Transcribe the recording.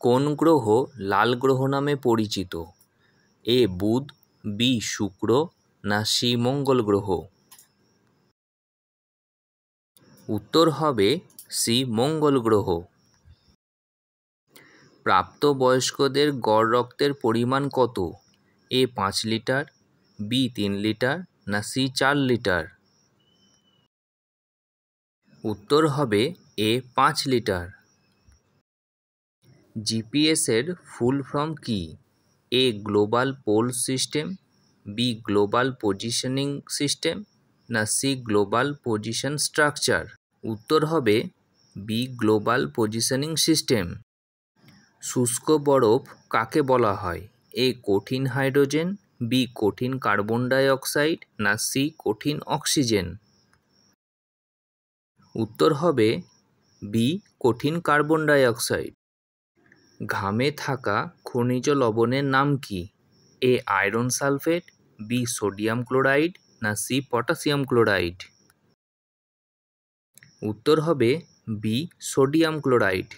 কোন গ্রহ লাল গ্রহ নামে পরিচিত? এ বুধ, বি শুক্র, না সি মঙ্গল গ্রহ? উত্তর হবে সি মঙ্গল গ্রহ। প্রাপ্তবয়স্কদের গড় রক্তের পরিমাণ কত? এ 5 লিটার, বি 3 লিটার, না সি 4 লিটার? উত্তর হবে এ 5 লিটার। জিপিএস এর ফুল ফর্ম কি? A global pole system, B global positioning system, না সি গ্লোবাল পজিশন স্ট্রাকচার? উত্তর হবে বি গ্লোবাল পজিশনিং সিস্টেম। শুষ্ক বরফ কাকে বলা হয়? এ কঠিন হাইড্রোজেন, বি কঠিন কার্বন ডাই অক্সাইড, না সি কঠিন অক্সিজেন? উত্তর হবে বি কঠিন কার্বন ডাই অক্সাইড। ঘামে থাকা খনিজ লবণের নাম কি? A iron sulphate, B sodium chloride, না সি পটাশিয়াম ক্লোরাইড? উত্তর হবে বি সোডিয়াম ক্লোরাইড।